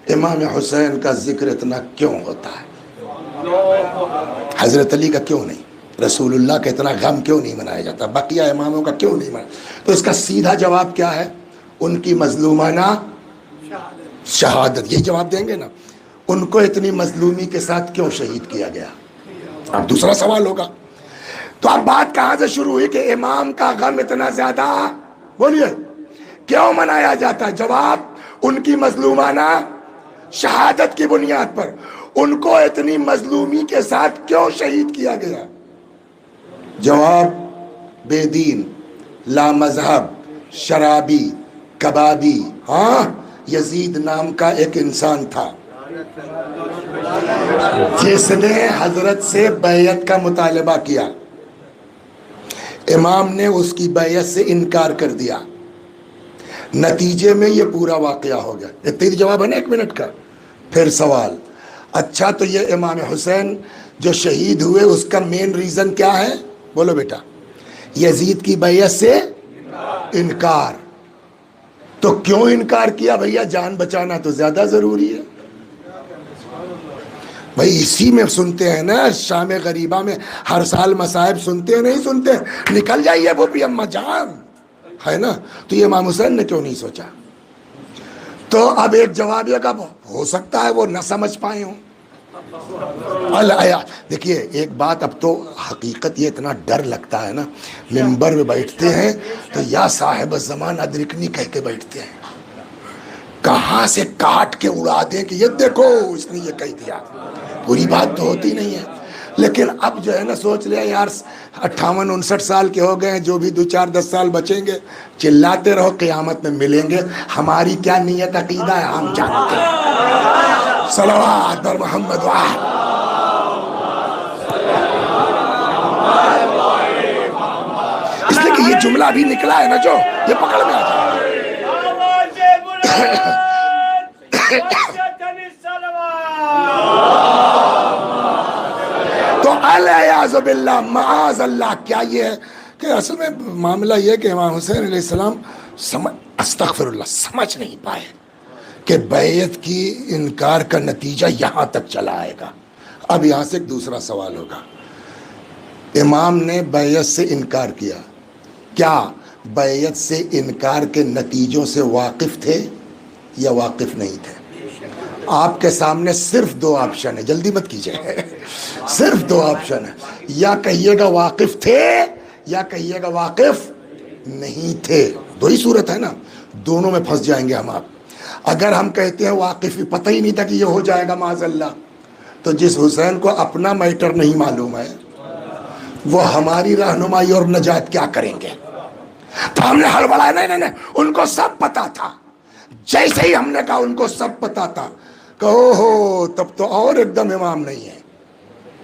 امام حسین کا ذکر اتنا کیوں ہوتا ہے؟ حضرت علی کا کیوں نہیں؟ رسول اللہ کا اتنا غم کیوں نہیں منایا جاتا؟ بقیہ اماموں کا کیوں نہیں منایا؟ تو اس کا سیدھا جواب کیا ہے؟ ان کی مظلومانہ شہادت. یہی جواب دیں گے نا. ان کو اتنی مظلومی کے ساتھ کیوں شہید کیا گیا؟ اب دوسرا سوال ہوگا. تو اب بات کہاں سے شروع ہوئی کہ امام کا غم اتنا زیادہ بولیے کیوں منایا جاتا ہے؟ جواب ان کی مظلومانہ شہادت کی بنیاد پر. ان کو اتنی مظلومی کے ساتھ کیوں شہید کیا گیا؟ جواب بے دین، لا مذہب، شرابی، کبابی. ہاں، یزید نام کا ایک انسان تھا جس نے حضرت سے بیعت کا مطالبہ کیا. امام نے اس کی بیعت سے انکار کر دیا. نتیجے میں یہ پورا واقعہ ہو گیا. اتنی جواب ہے نا 1 منٹ کا. پھر سوال، اچھا تو یہ امام حسین جو شہید ہوئے اس کا مین ریزن کیا ہے؟ بولو بیٹا. یزید کی بیعت سے انکار. تو کیوں انکار کیا بھیا؟ جان بچانا تو زیادہ ضروری ہے. بھائی اسی میں سنتے ہیں نا، شام غریبہ میں ہر سال مصائب سنتے ہیں نہیں سنتے؟ نکل جائیے وہ بھی اماں جان ہے نا. تو یہ امام حسین نے کیوں نہیں سوچا؟ تو اب ایک جواب یہ کہ ہو سکتا ہے وہ نہ سمجھ پائے ہوں. دیکھیے ایک بات، اب تو حقیقت یہ اتنا ڈر لگتا ہے نا، ممبر میں بیٹھتے ہیں تو یا صاحب الزمان ادرکنی کہہ کے بیٹھتے ہیں، کہاں سے کاٹ کے اڑا دیں کہ یہ دیکھو اس نے یہ کہہ دیا. پوری بات تو ہوتی نہیں ہے. لیکن اب جو ہے نا سوچ لیا یار 58-59 سال کے ہو گئے ہیں، جو بھی 2-4-10 سال بچیں گے چلاتے رہو، قیامت میں ملیں گے. ہماری کیا نیت عقیدہ ہے ہم جانتے ہیں. صلوات بر محمد وآل. اس لیے کہ یہ جملہ بھی نکلا ہے نا جو یہ پکڑ میں آ جائے. تو الیاذ باللہ معاذ اللہ، کیا یہ ہے کہ اصل میں معاملہ یہ کہ امام حسین علیہ السلام استغفر اللہ سمجھ نہیں پائے کہ بیعت کی انکار کا نتیجہ یہاں تک چلا آئے گا. اب یہاں سے ایک دوسرا سوال ہوگا. امام نے بیعت سے انکار کیا، کیا بیعت سے انکار کے نتیجوں سے واقف تھے یا واقف نہیں تھے؟ آپ کے سامنے صرف 2 آپشن ہے، جلدی مت کیجئے. صرف 2 آپشن ہے، یا کہیے گا واقف تھے یا کہیے گا واقف نہیں تھے. 2 ہی صورت ہے نا، دونوں میں پھنس جائیں گے ہم. آپ اگر ہم کہتے ہیں واقف، پتہ ہی نہیں تھا کہ یہ ہو جائے گا معاذ اللہ، تو جس حسین کو اپنا میٹر نہیں معلوم ہے وہ ہماری رہنمائی اور نجات کیا کریں گے؟ تو ہم نے ہڑبڑایا، نہیں ان کو سب پتا تھا. جیسے ہی ہم نے کہا ان کو سب پتا تھا، کہو ہو تب تو اور ایک دم امام نہیں ہے.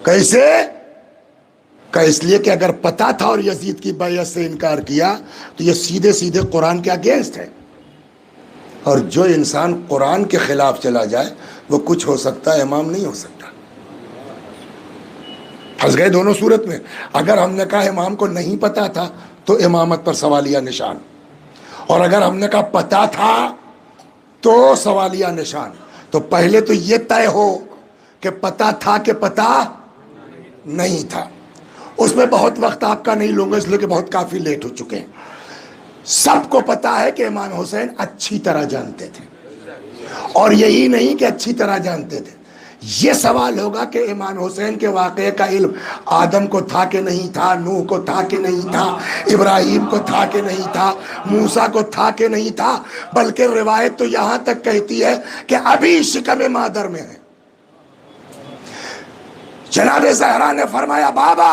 کیسے؟ کہ اس لیے کہ اگر پتا تھا اور یزید کی بیعت سے انکار کیا تو یہ سیدھے سیدھے قرآن کے اگینسٹ ہے. اور جو انسان قرآن کے خلاف چلا جائے وہ کچھ ہو سکتا ہے، امام نہیں ہو سکتا. پھنس گئے دونوں صورت میں. اگر ہم نے کہا امام کو نہیں پتا تھا تو امامت پر سوالیہ نشان، اور اگر ہم نے کہا پتا تھا تو سوالیہ نشان. تو پہلے تو یہ طے ہو کہ پتا تھا کہ پتا نہیں تھا. اس میں بہت وقت آپ کا نہیں لوں گا اس لیے کہ بہت کافی لیٹ ہو چکے ہیں. سب کو پتا ہے کہ امام حسین اچھی طرح جانتے تھے، اور یہی نہیں کہ اچھی طرح جانتے تھے. یہ سوال ہوگا کہ امام حسین کے واقعے کا علم آدم کو تھا کہ نہیں تھا، نوح کو تھا کہ نہیں تھا، ابراہیم کو تھا کہ نہیں تھا، موسیٰ کو تھا کہ نہیں تھا. بلکہ روایت تو یہاں تک کہتی ہے کہ ابھی شکم مادر میں ہے. جناب زہرا نے فرمایا بابا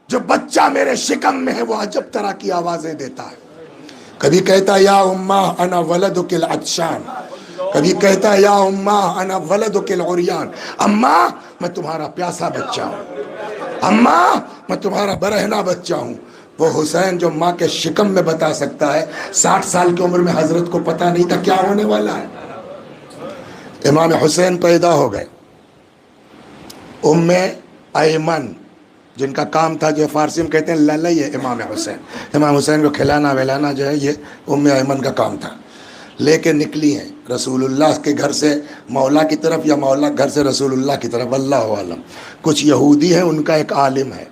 جو بچہ میرے شکم میں ہے وہ عجب طرح کی آوازیں دیتا ہے. کبھی کہتا یا امہ انا ولدک العطشان، کبھی کہتا ہے یا امہ انا ولدک العریان، اماں میں تمہارا پیاسا بچہ ہوں، اماں میں تمہارا برہنہ بچہ ہوں. وہ حسین جو ماں کے شکم میں بتا سکتا ہے، 60 سال کی عمر میں حضرت کو پتا نہیں تھا کیا ہونے والا ہے. امام حسین پیدا ہو گئے. ام ایمن جن کا کام تھا، جو فارسی میں کہتے ہیں للئی امام حسین، امام حسین کو کھلانا ولانا جو ہے یہ ام ایمن کا کام تھا. لے کے نکلی ہیں رسول اللہ کے گھر سے مولا کی طرف یا مولا گھر سے رسول اللہ کی طرف، اللہ عالم۔ کچھ یہودی ہیں، ان کا ایک عالم ہے،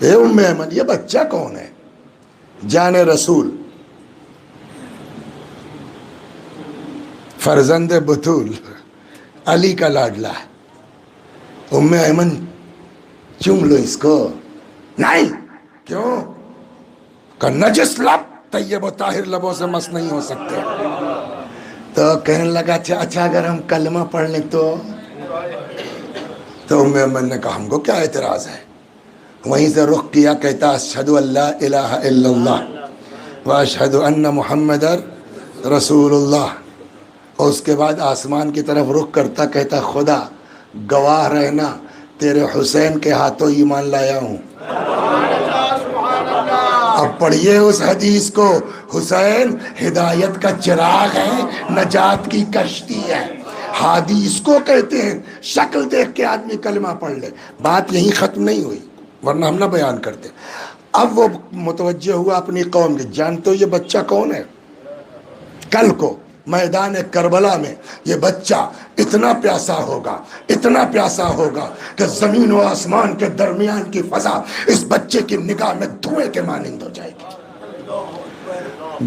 اے ام ایمن یہ بچہ کون ہے؟ جان رسول فرزند بطول علی کا لاڈلا ہے۔ ام ایمن چوم لو اس کو، نہیں کیوں کہ نجس لب طیب و طاہر لبوں سے مس نہیں ہو سکتے۔ تو کہنے لگا اچھا اگر ہم کلمہ پڑھ لیں تو ام ایمن نے کہا ہم کو کیا اعتراض ہے، وہیں سے رخ کیا، کہتا اشہد ان لا الہ الا اللہ واشہد ان محمد رسول اللہ، اور اس کے بعد آسمان کی طرف رخ کرتا کہتا خدا گواہ رہنا تیرے حسین کے ہاتھوں ایمان لایا ہوں۔ اب پڑھیے اس حدیث کو، حسین ہدایت کا چراغ ہے، نجات کی کشتی ہے، ہادی اس کو کہتے ہیں۔ شکل دیکھ کے آدمی کلمہ پڑھ لے، بات یہیں ختم نہیں ہوئی ورنہ ہم نہ بیان کرتے۔ اب وہ متوجہ ہوا اپنی قوم کے، جانتے ہو یہ بچہ کون ہے؟ کل کو میدان کربلا میں یہ بچہ اتنا پیاسا ہوگا، اتنا پیاسا ہوگا کہ زمین و آسمان کے درمیان کی فضا اس بچے کی نگاہ میں دھوئیں کے مانند ہو جائے گی۔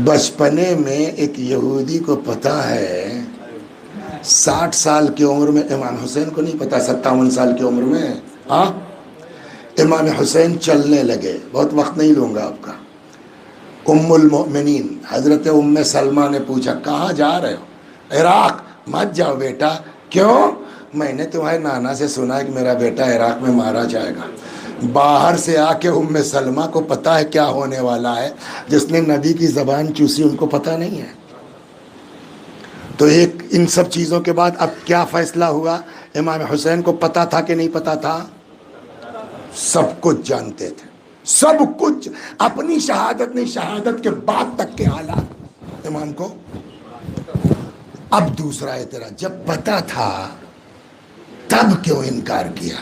بچپنے میں ایک یہودی کو پتا ہے 60 سال کی عمر میں، امام حسین کو نہیں پتا 57 سال کی عمر میں ہاں امام حسین چلنے لگے، بہت وقت نہیں لوں گا آپ کا۔ ام المؤمنین حضرت ام سلمہ نے پوچھا کہاں جا رہے ہو؟ عراق۔ مت جاؤ بیٹا۔ کیوں؟ میں نے تمہارے نانا سے سنا ہے کہ میرا بیٹا عراق میں مارا جائے گا۔ باہر سے آ کے ام سلمہ کو پتا ہے کیا ہونے والا ہے، جس نے نبی کی زبان چوسی ان کو پتا نہیں ہے۔ تو ایک ان سب چیزوں کے بعد اب کیا فیصلہ ہوا؟ امام حسین کو پتا تھا کہ نہیں پتا تھا؟ سب کچھ جانتے تھے، سب کچھ، اپنی شہادت نہیں، شہادت کے بعد تک کے حالات امام کو۔ اب دوسرا اعتراض، جب پتا تھا تب کیوں انکار کیا؟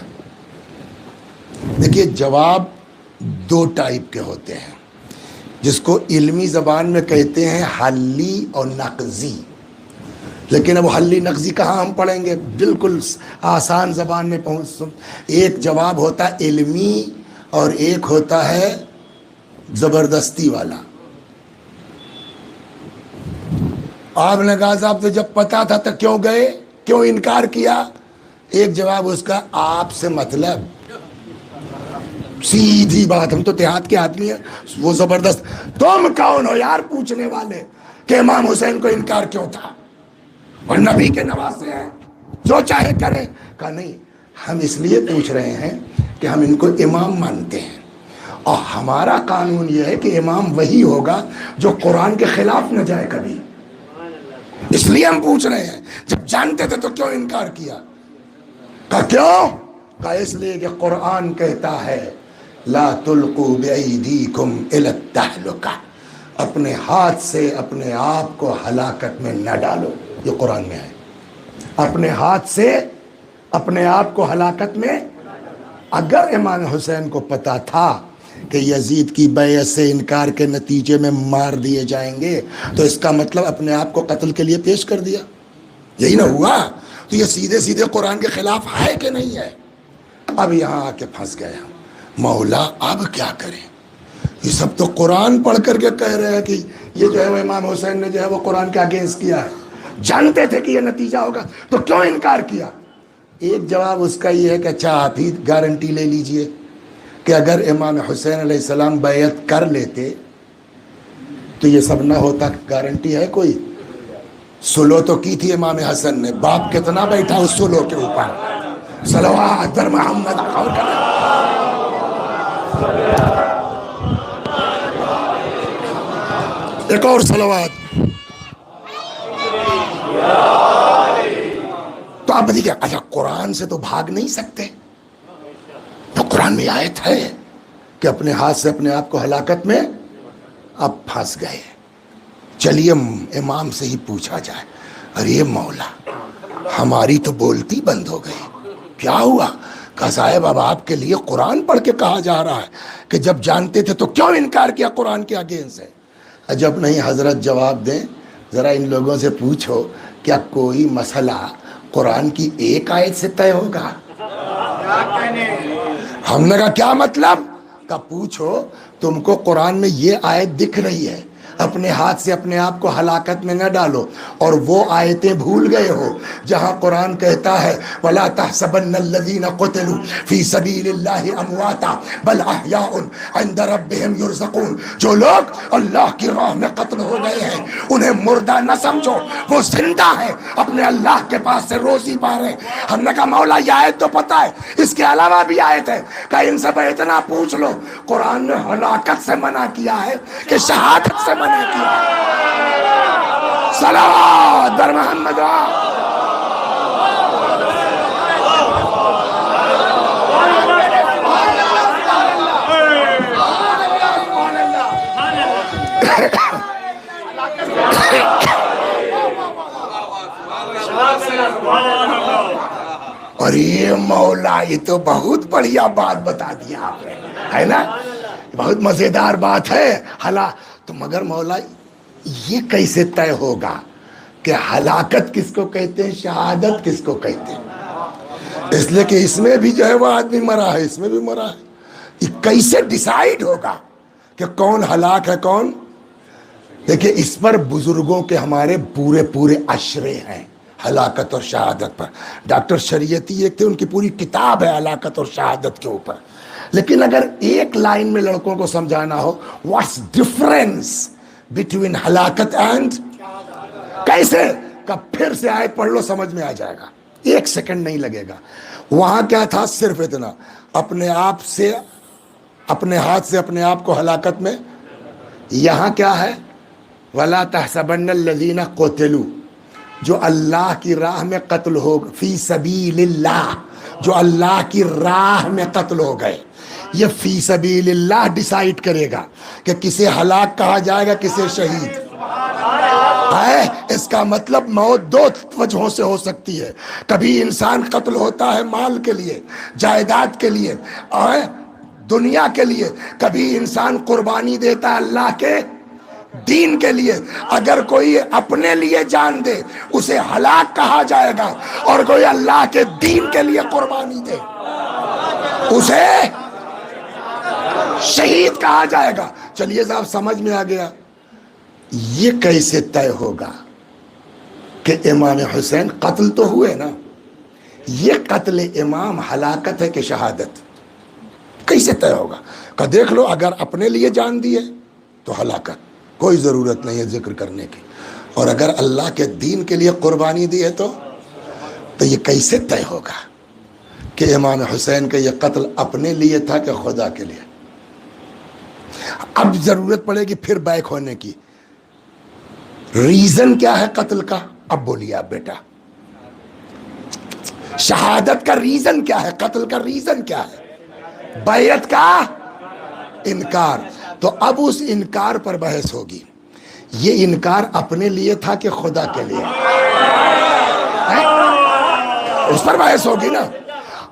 دیکھیے جواب دو ٹائپ کے ہوتے ہیں، جس کو علمی زبان میں کہتے ہیں حلی اور نقضی۔ لیکن اب حلی نقضی کہاں ہم پڑھیں گے، بالکل آسان زبان میں پہنچ۔ ایک جواب ہوتا ہے علمی اور ایک ہوتا ہے زبردستی والا۔ آپ نے کہا صاحب تو جب پتا تھا تو کیوں گئے، کیوں انکار کیا؟ ایک جواب اس کا آپ سے مطلب، سیدھی بات، ہم تو دیہات کے آدمی ہیں، وہ زبردست۔ تم کون ہو یار پوچھنے والے کہ امام حسین کو انکار کیوں تھا؟ اور نبی کے نواسے ہیں، جو چاہے کریں۔ کہا نہیں، ہم اس لیے پوچھ رہے ہیں کہ ہم ان کو امام مانتے ہیں، اور ہمارا قانون یہ ہے کہ امام وہی ہوگا جو قرآن کے خلاف نہ جائے کبھی، اس لیے ہم پوچھ رہے ہیں۔ جب جانتے تھے تو کیوں انکار کیا؟ کہا کیوں؟ کہا اس لیے کہ قرآن کہتا ہے لا تلقوا بأیدیکم الی التہلکہ، اپنے ہاتھ سے اپنے آپ کو ہلاکت میں نہ ڈالو، یہ قرآن میں ہے۔ اپنے ہاتھ سے اپنے آپ کو ہلاکت میں۔ اگر امام حسین کو پتا تھا کہ یزید کی بیعت سے انکار کے نتیجے میں مار دیے جائیں گے تو اس کا مطلب اپنے آپ کو قتل کے لیے پیش کر دیا، یہی نہ ہوا؟ تو یہ سیدھے سیدھے قرآن کے خلاف ہے کہ نہیں ہے؟ اب یہاں آ کے پھنس گیا مولا، اب کیا کریں؟ یہ سب تو قرآن پڑھ کر کے کہہ رہے ہیں کہ یہ جو ہے وہ امام حسین نے جو ہے وہ قرآن کے اگینسٹ کیا ہے، جانتے تھے کہ یہ نتیجہ ہوگا تو کیوں انکار کیا؟ ایک جواب اس کا یہ ہے کہ اچھا آپ ہی گارنٹی لے لیجئے کہ اگر امام حسین علیہ السلام بیعت کر لیتے تو یہ سب نہ ہوتا۔ گارنٹی ہے کوئی؟ سلو تو کی تھی امام حسن نے، باپ کتنا بیٹھا اس سلو کے اوپر، صلوات بر محمد، اور ایک اور صلوات۔ تو آپ دیکھیں، اچھا قرآن سے تو بھاگ نہیں سکتے، تو قرآن میں آیت ہے کہ اپنے ہاتھ سے اپنے آپ کو ہلاکت میں۔ اب پھنس گئے، چلیے امام سے ہی پوچھا جائے۔ ارے مولا ہماری تو بولتی بند ہو گئی، کیا ہوا؟ کہا صاحب اب آپ کے لیے قرآن پڑھ کے کہا جا رہا ہے کہ جب جانتے تھے تو کیوں انکار کیا قرآن کے اگینسٹ ہے؟ جب نہیں حضرت جواب دیں، ذرا ان لوگوں سے پوچھو کیا کوئی مسئلہ قرآن کی ایک آیت سے طے ہوگا؟ ہم نے کہا کیا مطلب؟ کہ پوچھو تم کو قرآن میں یہ آیت دکھ رہی ہے، اپنے ہاتھ سے اپنے آپ کو ہلاکت میں نہ ڈالو، اور وہ آیتیں بھول گئے ہو جہاں قرآن کہتا ہے وَلَا تَحْسَبَنَّ الَّذِينَ قُتِلُوا فِي سَبِيلِ اللَّهِ أَمْوَاتًا بَلْ أَحْيَاءٌ عِندَ رَبِّهِمْ يُرْزَقُونَ۔ جو لوگ اللہ کی راہ میں قتل ہو گئے ہیں انہیں مردہ نہ سمجھو، وہ زندہ ہیں، اپنے اللہ کے پاس سے روزی پا رہے ہیں۔ ہم نے کہا مولا یہ آیت تو پتہ ہے، اس کے علاوہ بھی آیت ہے کہ ان سے اتنا پوچھ لو، قرآن نے ہلاکت سے منع کیا ہے کہ شہادت سے منع کیا ہے؟ صلوات بر محمد۔ اور یہ مولا یہ تو بہت بڑھیا بات بتا دیا آپ نے، ہے نا؟ بہت مزیدار بات ہے۔ حالا تو مگر مولا یہ کیسے طے ہوگا کہ ہلاکت کس کو کہتے ہیں، شہادت کس کو کہتے ہیں؟ اس لیے کہ اس میں بھی جو ہے وہ آدمی مرا ہے، اس میں بھی مرا ہے، یہ کیسے ڈیسائیڈ ہوگا کہ کون ہلاک ہے کون؟ دیکھیں اس پر بزرگوں کے ہمارے پورے پورے اشرے ہیں ہلاکت اور شہادت پر۔ ڈاکٹر شریعتی ایک تھے، ان کی پوری کتاب ہے ہلاکت اور شہادت کے اوپر۔ لیکن اگر ایک لائن میں لڑکوں کو سمجھانا ہو واٹس ڈفرنس بٹوین ہلاکت اینڈ، کیسے؟ کہ پھر سے آیت پڑھ لو سمجھ میں آ جائے گا، ایک سیکنڈ نہیں لگے گا۔ وہاں کیا تھا؟ صرف اتنا، اپنے آپ سے اپنے ہاتھ سے اپنے آپ کو ہلاکت میں۔ یہاں کیا ہے؟ وَلَا تَحْسَبَنَّ الَّذِينَ قُتِلُوا، جو اللہ کی راہ میں قتل ہو، فی سبیل اللہ، جو اللہ کی راہ میں قتل ہو گئے۔ یہ فی سبیل اللہ ڈیسائیڈ کرے گا کہ کسے ہلاک کہا جائے گا کسے شہید ہے۔ اس کا مطلب موت دو وجہوں سے ہو سکتی ہے، کبھی انسان قتل ہوتا ہے مال کے لیے، جائیداد کے لیے اور دنیا کے لیے، کبھی انسان قربانی دیتا ہے اللہ کے دین کے لیے۔ اگر کوئی اپنے لیے جان دے اسے ہلاک کہا جائے گا، اور کوئی اللہ کے دین کے لیے قربانی دے اسے شہید کہا جائے گا۔ چلیے صاحب سمجھ میں آ گیا۔ یہ کیسے طے ہوگا کہ امام حسین قتل تو ہوئے نا، یہ قتل امام ہلاکت ہے کہ شہادت؟ کیسے طے ہوگا؟ کہ دیکھ لو اگر اپنے لیے جان دیے تو ہلاکت، کوئی ضرورت نہیں ہے ذکر کرنے کی، اور اگر اللہ کے دین کے لیے قربانی دی ہے تو یہ کیسے طے ہوگا کہ امام حسین کا یہ قتل اپنے لیے تھا کہ خدا کے لیے؟ اب ضرورت پڑے گی پھر بیک ہونے کی۔ ریزن کیا ہے قتل کا؟ اب بولیے آپ بیٹا، شہادت کا ریزن کیا ہے؟ قتل کا ریزن کیا ہے؟ بیعت کا انکار۔ تو اب اس انکار پر بحث ہوگی، یہ انکار اپنے لیے تھا کہ خدا کے لیے؟ اس پر بحث ہوگی نا۔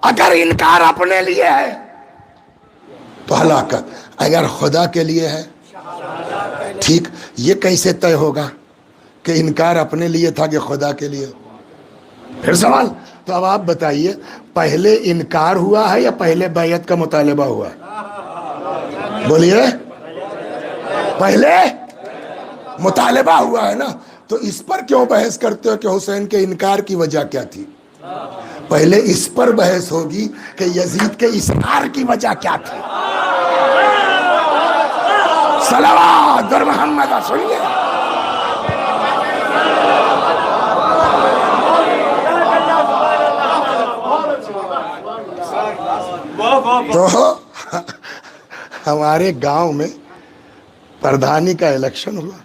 اگر انکار اپنے لیے ہے تو ہلاکت، اگر خدا کے لیے ہے ٹھیک۔ یہ کیسے طے ہوگا کہ انکار اپنے لیے تھا کہ خدا کے لیے؟ پھر سوال، تو اب آپ بتائیے پہلے انکار ہوا ہے یا پہلے بیعت کا مطالبہ ہوا ہے؟ بولیے، پہلے مطالبہ ہوا ہے نا، تو اس پر کیوں بحث کرتے ہو کہ حسین کے انکار کی وجہ کیا تھی؟ پہلے اس پر بحث ہوگی کہ یزید کے اصرار کی وجہ کیا تھی۔ صلوات بر محمد۔ سنیے تو ہمارے گاؤں میں پردھانی کا الیکشن ہوا،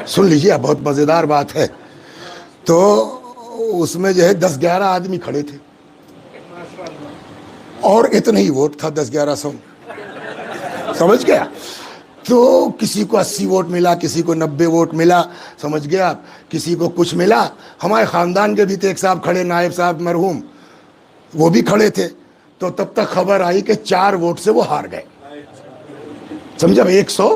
سن لیجیے بہت مزیدار بات ہے۔ تو اس میں جو ہے 10-11 آدمی کھڑے تھے اور اتنے ہی ووٹ تھا، 10-1100، سمجھ گیا؟ تو کسی کو 80 ووٹ ملا، کسی کو 90 ووٹ ملا، سمجھ گیا؟ کسی کو کچھ ملا۔ ہمارے خاندان کے بھی تھے ایک صاحب کھڑے، نائب صاحب مرحوم، وہ بھی کھڑے تھے۔ تو تب تک خبر آئی کہ 4 ووٹ سے وہ ہار گئے، سمجھا؟ 100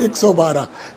112।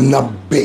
90।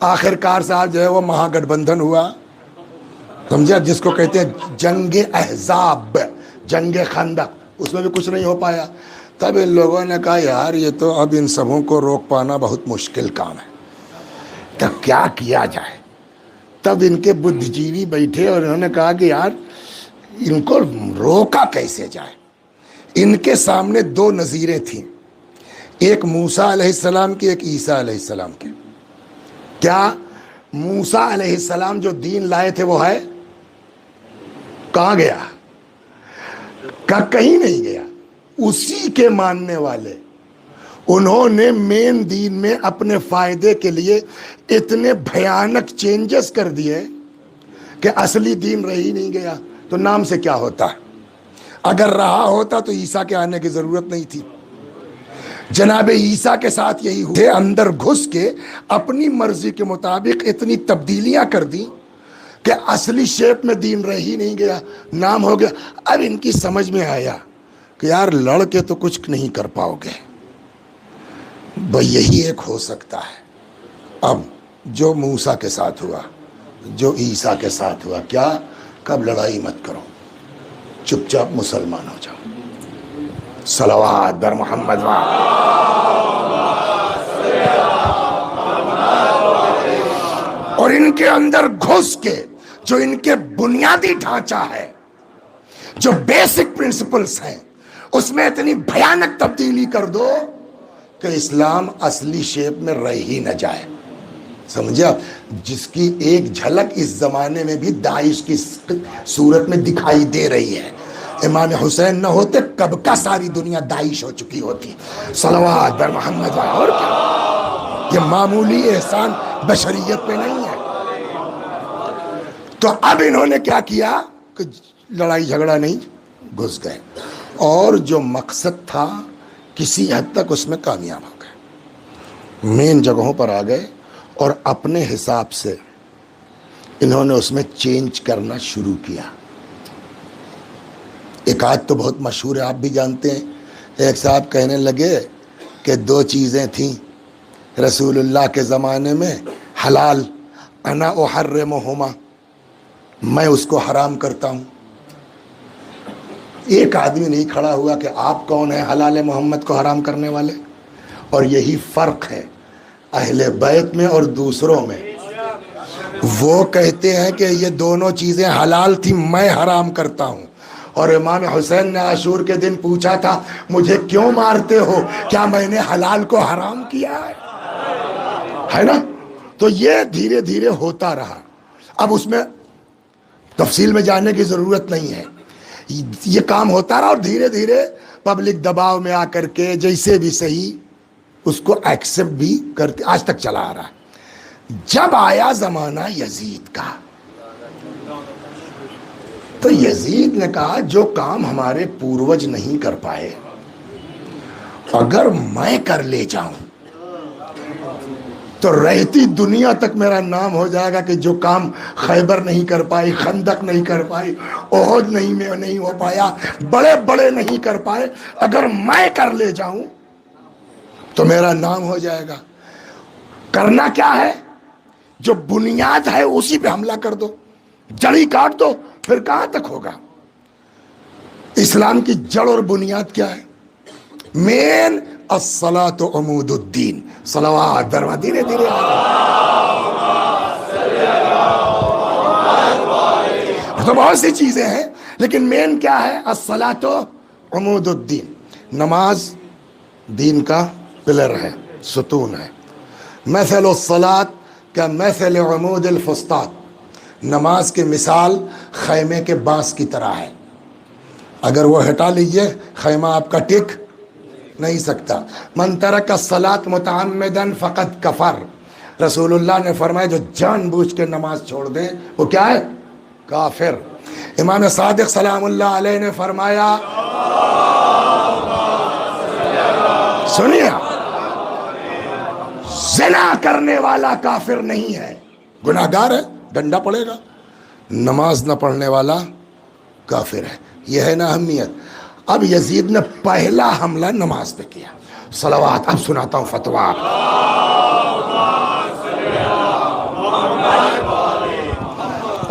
آخر کار صاحب جو ہے وہ مہا گٹھ بندھن ہوا، سمجھا، جس کو کہتے ہیں جنگ احزاب، جنگ خندق، اس میں بھی کچھ نہیں ہو پایا۔ تب ان لوگوں نے کہا یار یہ تو اب ان سبوں کو روک پانا بہت مشکل کام ہے، تب کیا کیا جائے؟ تب ان کے بدھ جیوی بیٹھے اور انہوں نے کہا کہ یار ان کو روکا کیسے جائے۔ ان کے سامنے دو نظیریں تھیں، ایک موسیٰ علیہ السلام کی، ایک عیسیٰ علیہ السلام کی۔ کیا موسیٰ علیہ السلام جو دین لائے تھے وہ ہے؟ کہاں گیا؟ کہیں نہیں گیا۔ اسی کے ماننے والے انہوں نے مین دین میں اپنے فائدے کے لیے اتنے بھیانک چینجز کر دیے کہ اصلی دین رہ ہی نہیں گیا۔ تو نام سے کیا ہوتا؟ اگر رہا ہوتا تو عیسیٰ کے آنے کی ضرورت نہیں تھی۔ جناب عیسیٰ کے ساتھ یہی ہوئے، اندر گھس کے اپنی مرضی کے مطابق اتنی تبدیلیاں کر دی کہ اصلی شیپ میں دین رہ ہی نہیں گیا، نام ہو گیا۔ اب ان کی سمجھ میں آیا کہ یار لڑ کے تو کچھ نہیں کر پاؤ گے، بھئی یہی ایک ہو سکتا ہے۔ اب جو موسیٰ کے ساتھ ہوا، جو عیسیٰ کے ساتھ ہوا، کیا کب لڑائی مت کرو، چپ چاپ مسلمان ہو جاؤ۔ صلوات بر محمد اور ان کے اندر گھس کے جو ان کے بنیادی ڈھانچہ ہے، جو بیسک پرنسپلز ہیں، اس میں اتنی بھیانک تبدیلی کر دو کہ اسلام اصلی شیپ میں رہ ہی نہ جائے۔ سمجھا؟ جس کی ایک جھلک اس زمانے میں بھی داعش کی صورت میں دکھائی دے رہی ہے۔ امام حسین نہ ہوتے کب کا ساری دنیا داعش ہو چکی ہوتی۔ صلوات بر محمد۔ اور کیا یہ معمولی احسان بشریت پہ نہیں ہے؟ تو اب انہوں نے کیا کیا کہ لڑائی جھگڑا نہیں، گھس گئے، اور جو مقصد تھا کسی حد تک اس میں کامیاب ہو گئے، مین جگہوں پر آ گئے، اور اپنے حساب سے انہوں نے اس میں چینج کرنا شروع کیا۔ ایک آیت تو بہت مشہور ہے، آپ بھی جانتے ہیں۔ ایک صاحب کہنے لگے کہ دو چیزیں تھیں رسول اللہ کے زمانے میں حلال، انا احرمہما، میں اس کو حرام کرتا ہوں۔ ایک آدمی نہیں کھڑا ہوا کہ آپ کون ہیں حلال محمد کو حرام کرنے والے؟ اور یہی فرق ہے اہل بیت میں اور دوسروں میں۔ وہ کہتے ہیں کہ یہ دونوں چیزیں حلال تھی، میں حرام کرتا ہوں۔ اور امام حسین نے عاشور کے دن پوچھا تھا مجھے کیوں مارتے ہو، کیا میں نے حلال کو حرام کیا ہے نا؟ تو یہ دھیرے دھیرے ہوتا رہا۔ اب اس میں تفصیل میں جانے کی ضرورت نہیں ہے، یہ کام ہوتا رہا، اور دھیرے دھیرے پبلک دباؤ میں آ کر کے جیسے بھی صحیح اس کو ایکسپٹ بھی کرتے آج تک چلا آ رہا ہے۔ جب آیا زمانہ یزید کا تو یزید نے کہا جو کام ہمارے پوروج نہیں کر پائے اگر میں کر لے جاؤں تو رہتی دنیا تک میرا نام ہو جائے گا کہ جو کام خیبر نہیں کر پائی، خندق نہیں کر پائی، احد نہیں ہو پایا، بڑے بڑے نہیں کر پائے، اگر میں کر لے جاؤں تو میرا نام ہو جائے گا۔ کرنا کیا ہے؟ جو بنیاد ہے اسی پہ حملہ کر دو، جڑی کاٹ دو، پھر کہاں تک ہوگا؟ اسلام کی جڑ اور بنیاد کیا ہے؟ مین الصلاۃ عمود الدین۔ صلوات درما دھیرے دھیرے تو بہت سی چیزیں ہیں، لیکن مین کیا ہے؟ الصلاۃ عمود الدین۔ نماز دین کا پلر ہے، ستون ہے۔ مثل الصلاۃ کا مثل عمود الفسطاط، نماز کی مثال خیمے کے بانس کی طرح ہے، اگر وہ ہٹا لیجئے خیمہ آپ کا ٹک نہیں سکتا۔ من ترک الصلاۃ متعمدا فقد کفر، رسول اللہ نے فرمایا جو جان بوجھ کے نماز چھوڑ دے وہ کیا ہے؟ کافر۔ امام صادق سلام اللہ علیہ نے فرمایا، سنیے، زنا کرنے والا کافر نہیں ہے، گناہگار ہے، ڈنڈا پڑے گا، نماز نہ پڑھنے والا کافر ہے۔ یہ ہے نا اہمیت۔ اب یزید نے پہلا حملہ نماز پہ کیا۔ صلوات۔ اب سناتا ہوں فتویٰ۔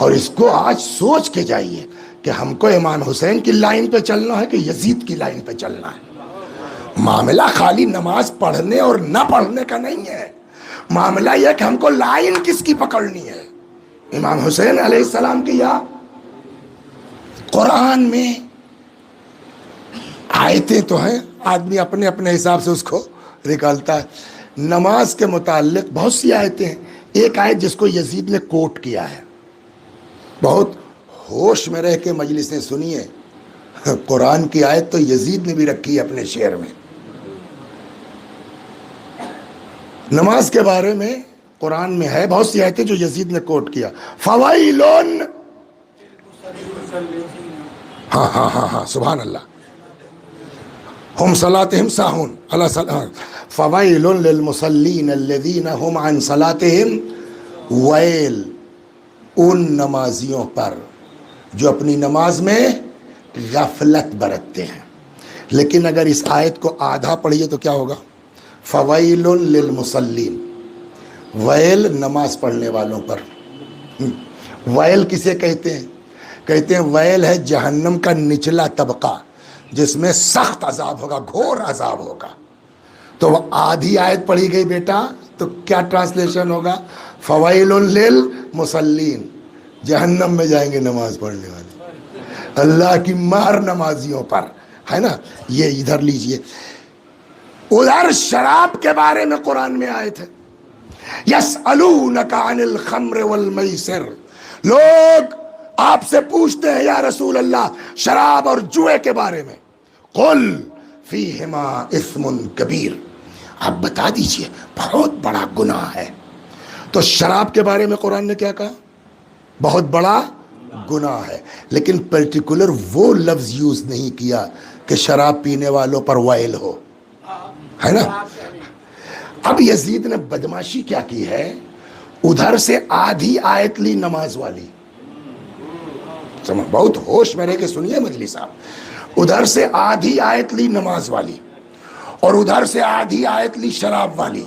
اور اس کو آج سوچ کے جائیے کہ ہم کو امام حسین کی لائن پہ چلنا ہے کہ یزید کی لائن پہ چلنا ہے. معاملہ خالی نماز پڑھنے اور نہ پڑھنے کا نہیں ہے، معاملہ یہ کہ ہم کو لائن کس کی پکڑنی ہے. امام حسین علیہ السلام کی یا قرآن میں آیتیں تو ہیں، آدمی اپنے اپنے حساب سے اس کو نکالتا ہے. نماز کے متعلق بہت سی آیتیں ہیں. ایک آیت جس کو یزید نے کوٹ کیا ہے، بہت ہوش میں رہ کے مجلسیں سنیے، قرآن کی آیت تو یزید نے بھی رکھی ہے اپنے شعر میں. نماز کے بارے میں قرآن میں ہے بہت سی آیتیں جو یزید نے کوٹ کیا. فوائلن، ہاں ہاں ہاں ہاں سبحان اللہ، ہم صلاتہم ساہون اللہ صلاح. فوائل للمصلین الذین ہم عن صلاتہم، ویل ان نمازیوں پر جو اپنی نماز میں غفلت برتتے ہیں. لیکن اگر اس آیت کو آدھا پڑھیے تو کیا ہوگا؟ فویل للمصلین، ویل نماز پڑھنے والوں پر. ویل کسے کہتے ہیں؟ کہتے ہیں ویل ہے جہنم کا نچلا طبقہ جس میں سخت عذاب ہوگا، گھور عذاب ہوگا. تو وہ آدھی آیت پڑھی گئی بیٹا تو کیا ٹرانسلیشن ہوگا؟ فویل للمصلین، جہنم میں جائیں گے نماز پڑھنے والے، اللہ کی مار نمازیوں پر، ہے نا. یہ ادھر لیجئے. ادھر شراب کے بارے میں قرآن میں آیت ہے، یسألونک عن الخمر والمیسر، لوگ آپ سے پوچھتے ہیں یا رسول اللہ شراب اور جوئے کے بارے میں. قل فیہما اثم کبیر، آپ بتا دیجئے بہت بڑا گناہ ہے. تو شراب کے بارے میں قرآن نے کیا کہا؟ بہت بڑا گناہ ہے. لیکن پرٹیکولر وہ لفظ یوز نہیں کیا کہ شراب پینے والوں پر وائل ہو، ہے نا. اب یزید نے بدماشی کیا کی ہے، ادھر سے آدھی آیت لی نماز والی، بہت ہوش میں رہ کے سنیے مجلی صاحب. ادھر سے آدھی آیت لی نماز والی اور ادھر سے آدھی آیت لی شراب والی،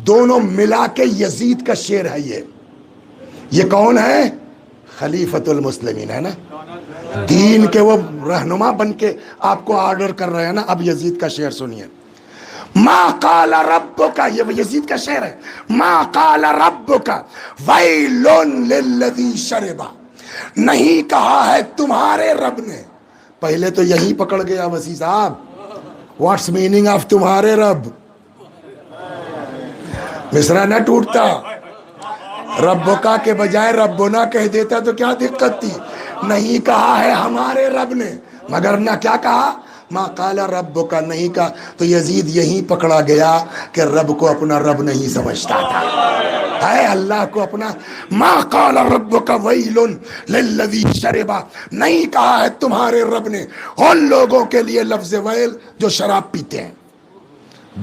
دونوں ملا کے یزید کا شعر ہے. یہ کون ہے؟ خلیفۃ المسلمین، ہے نا، دین کے وہ رہنما بن کے آپ کو آرڈر کر رہے ہیں نا. اب یزید کا شعر سنیے. ما قال ربک، یہ یزید کا شعر ہے. ما قال ربک ویل للذی شرب، نہیں کہا ہے تمہارے رب نے. پہلے تو یہی پکڑ گیا وسیع صاحب. واٹس میننگ آف تمہارے رب؟ مصرع نہ ٹوٹتا، ربکا کے بجائے ربنا کہہ دیتا تو کیا دقت تھی. نہیں کہا ہے ہمارے رب نے، مگر نہ کیا کہا؟ ما قال ربک، نہیں کہا. تو یزید یہی پکڑا گیا کہ رب کو اپنا رب نہیں سمجھتا تھا، ہے اللہ کو اپنا. ما قال ربک ویل للذی شرب، نہیں کہا ہے تمہارے رب نے ان لوگوں کے لیے لفظ ویل جو شراب پیتے ہیں.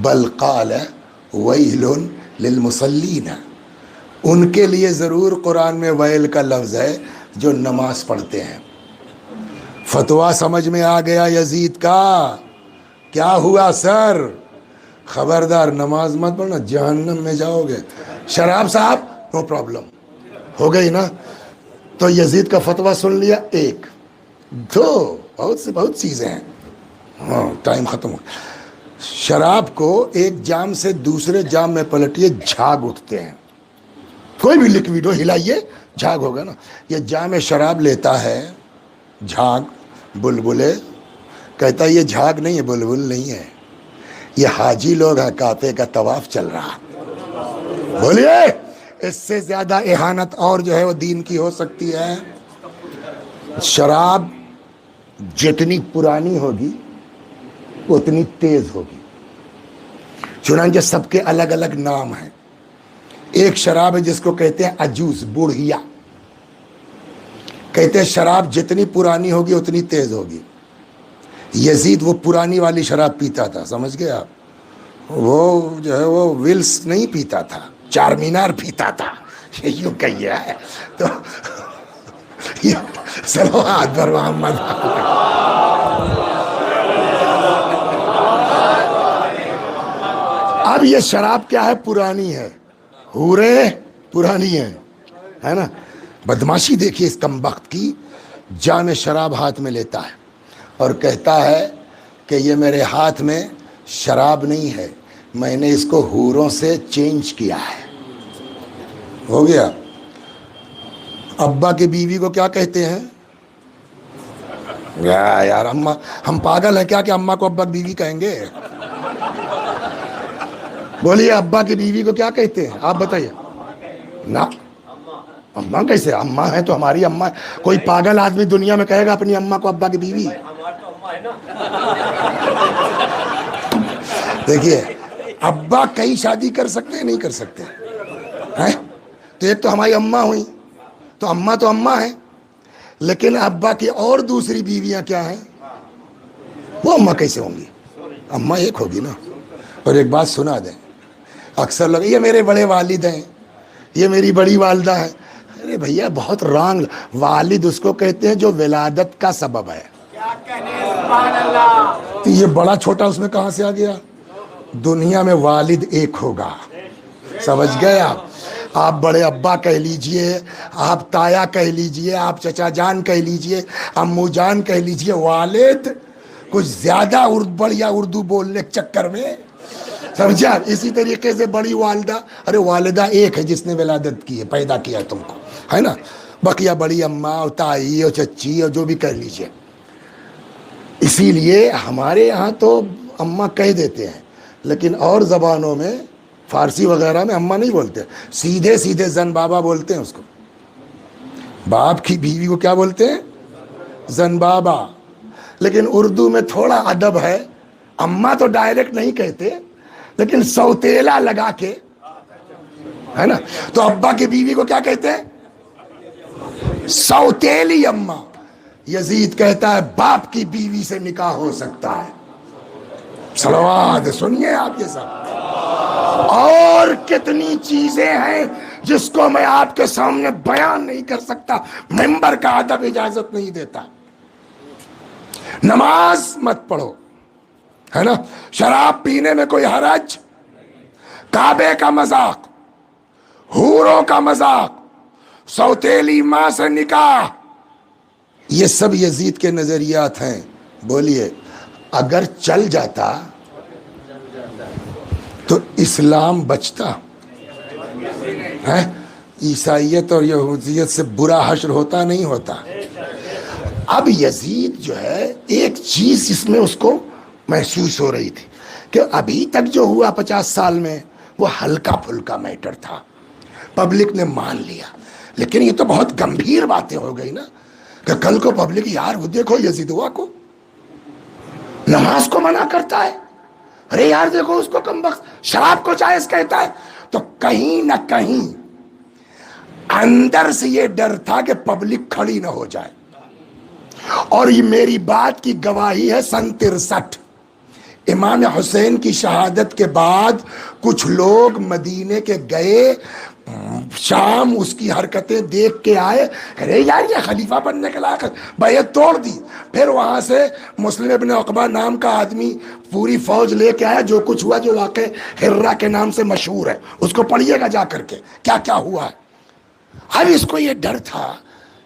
بل قال ویل للمصلین، ان کے لیے ضرور قرآن میں ویل کا لفظ ہے جو نماز پڑھتے ہیں. فتویٰ سمجھ میں آ گیا یزید کا؟ کیا ہوا سر؟ خبردار نماز مت پڑھنا، جہنم میں جاؤ گے. شراب صاحب نو پرابلم، ہو گئی نا. تو یزید کا فتویٰ سن لیا. ایک دو بہت چیزیں ہیں. ہاں ٹائم ختم ہو. شراب کو ایک جام سے دوسرے جام میں پلٹیے، جھاگ اٹھتے ہیں. کوئی بھی لکوڈ ہو ہلائیے، جھاگ ہوگا نا. یہ جام شراب لیتا ہے، جھاگ بلبلے، کہتا ہے یہ جھاگ نہیں ہے، بلبل نہیں ہے، یہ حاجی لوگ ہیں، کعبے کا طواف چل رہا. بولیے اس سے زیادہ اہانت اور جو ہے وہ دین کی ہو سکتی ہے؟ شراب جتنی پرانی ہوگی اتنی تیز ہوگی. چنانچہ سب کے الگ الگ نام ہیں. ایک شراب ہے جس کو کہتے ہیں عجوز، بوڑھیا. کہتے ہیں شراب جتنی پرانی ہوگی اتنی تیز ہوگی. یزید وہ پرانی والی شراب پیتا تھا، سمجھ گئے آپ؟ وہ جو ہے وہ ویلس نہیں پیتا تھا، چار مینار پیتا تھا. یوں کہیے ہے تو صلوات پر محمد. اب یہ شراب کیا ہے؟ پرانی ہے. حوریں پرانی ہیں، ہے نا. بدماشی دیکھیے اس کمبخت کی، جام شراب ہاتھ میں لیتا ہے اور کہتا ہے کہ یہ میرے ہاتھ میں شراب نہیں ہے، میں نے اس کو حوروں سے چینج کیا ہے۔ ہو گیا۔ ابا کی بیوی کو کیا کہتے ہیں؟ یار اماں، ہم پاگل ہیں کیا کہ اماں کو ابا کی بیوی کہیں گے؟ بولیے ابا کی بیوی کو کیا کہتے ہیں؟ آپ بتائیے نا۔ اماں کیسے؟ اماں ہے تو ہماری اماں ہے۔ کوئی پاگل آدمی دنیا میں کہے گا اپنی اماں کو ابا کی بیوی؟ دیکھیے ابا کئی شادی کر سکتے ہیں؟ نہیں کر سکتے ہیں؟ تو ایک تو ہماری اماں ہوئی، تو اماں ہے، لیکن ابا کی اور دوسری بیویاں کیا ہیں؟ وہ اماں کیسے ہوں گی؟ اماں ایک ہوگی نا۔ اور ایک بات سنا دیں، اکثر لوگ یہ میرے بڑے والد ہیں، یہ میری بڑی والدہ ہے۔ ارے بھیا بہت رانگ، والد اس کو کہتے ہیں جو ولادت کا سبب ہے۔ یہ بڑا چھوٹا اس میں کہاں سے آ گیا؟ دنیا میں والد ایک ہوگا، سمجھ گئے آپ بڑے ابا کہہ لیجئے، آپ تایا کہہ لیجئے، آپ چچا جان کہہ لیجئے، امو جان کہہ لیجئے، والد کچھ زیادہ بڑھیا اردو بولنے کے چکر میں، سمجھا؟ اسی طریقے سے بڑی والدہ، ارے والدہ ایک ہے جس نے ولادت کی ہے، پیدا کیا ہے تم کو، ہے نا؟ بقیہ بڑی اماں اور تائی اور چچی اور جو بھی کہہ لیجئے۔ اسی لیے ہمارے یہاں تو اماں کہہ دیتے ہیں، لیکن اور زبانوں میں، فارسی وغیرہ میں اماں نہیں بولتے، سیدھے سیدھے زن بابا بولتے ہیں اس کو۔ باپ کی بیوی کو کیا بولتے ہیں؟ زن بابا۔ لیکن اردو میں تھوڑا ادب ہے، اماں تو ڈائریکٹ نہیں کہتے، لیکن سوتیلا لگا کے، ہے نا؟ تو ابا کی بیوی کو کیا کہتے ہیں؟ سوتیلی اماں۔ یزید کہتا ہے باپ کی بیوی سے نکاح ہو سکتا ہے۔ صلوات سنیے آپ یہ سب، اور کتنی چیزیں ہیں جس کو میں آپ کے سامنے بیان نہیں کر سکتا، ممبر کا ادب اجازت نہیں دیتا۔ نماز مت پڑھو، ہے نا؟ شراب پینے میں کوئی حرج، کعبے کا مذاق، حوروں کا مذاق، سوتیلی ماں سے نکاح، یہ سب یزید کے نظریات ہیں۔ بولیے اگر چل جاتا تو اسلام بچتا ہے؟ عیسائیت اور یہودیت سے برا حشر ہوتا نہیں ہوتا؟ اب یزید جو ہے ایک چیز اس میں اس کو محسوس ہو رہی تھی کہ ابھی تک جو ہوا 50 سال میں وہ ہلکا پھلکا میٹر تھا، پبلک نے مان لیا، لیکن یہ تو بہت گمبھیر باتیں ہو گئی نا کہ کل کو پبلک، یار وہ دیکھو یزید ہوا کو نماز کو منع کرتا ہے، ارے یار دیکھو اس کو کمبخت شراب کو جائز کہتا ہے۔ تو کہیں نہ کہیں اندر سے یہ ڈر تھا کہ پبلک کھڑی نہ ہو جائے۔ اور یہ میری بات کی گواہی ہے، سن 63 امام حسین کی شہادت کے بعد کچھ لوگ مدینے کے گئے، شام اس کی حرکتیں دیکھ کے آئے، ارے یار یہ خلیفہ بننے کے لائق ہے، بیعت توڑ دی۔ پھر وہاں سے مسلم ابن عقبہ نام کا آدمی پوری فوج لے کے آیا، جو کچھ ہوا، جو واقع ہرہ کے نام سے مشہور ہے، اس کو پڑھیے گا جا کر کے کیا کیا ہوا ہے۔ اب اس کو یہ ڈر تھا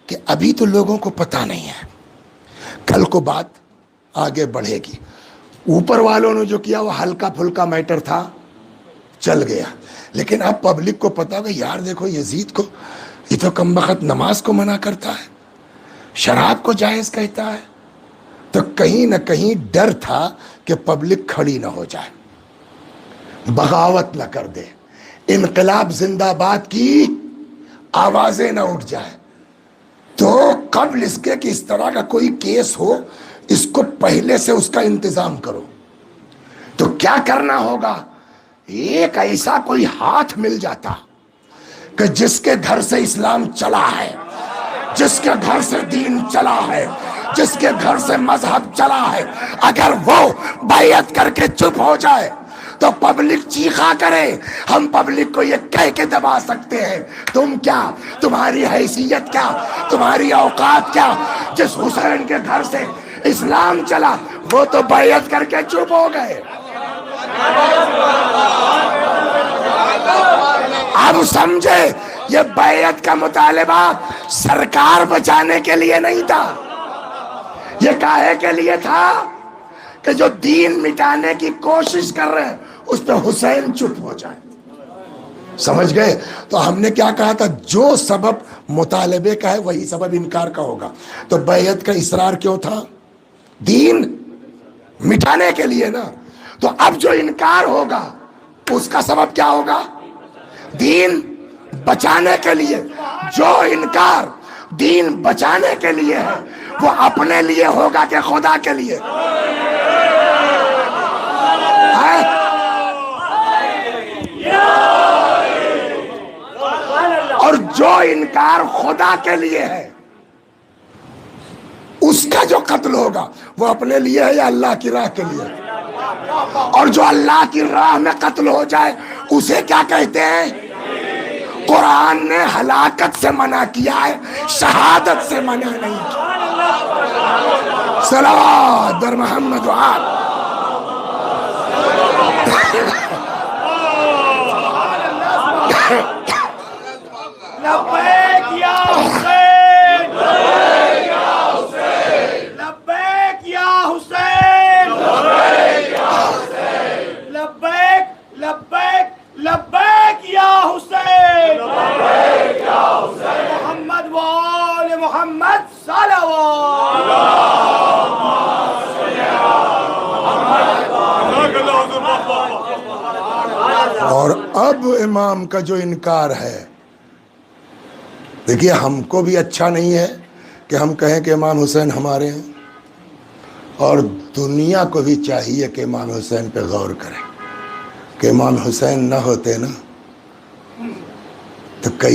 کہ ابھی تو لوگوں کو پتہ نہیں ہے، کل کو بات آگے بڑھے گی۔ اوپر والوں نے جو کیا وہ ہلکا پھلکا میٹر تھا، چل گیا، لیکن اب پبلک کو پتا کہ یار دیکھو یزید کو، یہ تو کم بخت نماز کو منع کرتا ہے، شراب کو جائز کہتا ہے۔ تو کہیں نہ کہیں ڈر تھا کہ پبلک کھڑی نہ ہو جائے، بغاوت نہ کر دے، انقلاب زندہ باد کی آوازیں نہ اٹھ جائے۔ تو قبل اس کے کہ اس طرح کا کوئی کیس ہو، اس کو پہلے سے اس کا انتظام کرو۔ تو کیا کرنا ہوگا؟ ایک ایسا کوئی ہاتھ مل جاتا کہ جس کے گھر سے اسلام چلا ہے، جس کے گھر سے دین چلا ہے، جس کے گھر سے مذہب چلا ہے، اگر وہ بیعت کر کے چپ ہو جائے تو پبلک چیخا کرے۔ ہم پبلک کو یہ کہہ کے دبا سکتے ہیں، تم کیا، تمہاری حیثیت کیا، تمہاری اوقات کیا، جس حسین کے گھر سے اسلام چلا وہ تو بیعت کر کے چپ ہو گئے۔ اب سمجھے یہ بیعت کا مطالبہ سرکار بچانے کے لیے نہیں تھا، یہ کاہے کے لیے تھا کہ جو دین مٹانے کی کوشش کر رہے ہیں اس پہ حسین چپ ہو جائے. سمجھ گئے؟ تو ہم نے کیا کہا تھا، جو سبب مطالبے کا ہے وہی سبب انکار کا ہوگا. تو بیعت کا اصرار کیوں تھا؟ دین مٹانے کے لیے نا. تو اب جو انکار ہوگا اس کا سبب کیا ہوگا؟ دین بچانے کے لیے. جو انکار دین بچانے کے لیے ہے وہ اپنے لیے ہوگا کہ خدا کے لیے؟ اور جو انکار خدا کے لیے ہے اس کا جو قتل ہوگا وہ اپنے لیے ہے یا اللہ کی راہ کے لیے؟ اور جو اللہ کی راہ میں قتل ہو جائے اسے کیا کہتے ہیں؟ قرآن نے ہلاکت سے منع کیا ہے، شہادت سے منع نہیں کیا. صلوات بر محمد و آل. لبیک یا حسین، لبیک یا حسین، لبیک یا حسین، لبیک لبیک لبیک یا حسین، محمد و آل محمد صلوات. اور اب امام کا جو انکار ہے، دیکھیے ہم کو بھی اچھا نہیں ہے کہ ہم کہیں کہ امام حسین ہمارے ہیں، اور دنیا کو بھی چاہیے کہ امام حسین پہ غور کرے کہ امام حسین نہ ہوتے نا تو کئی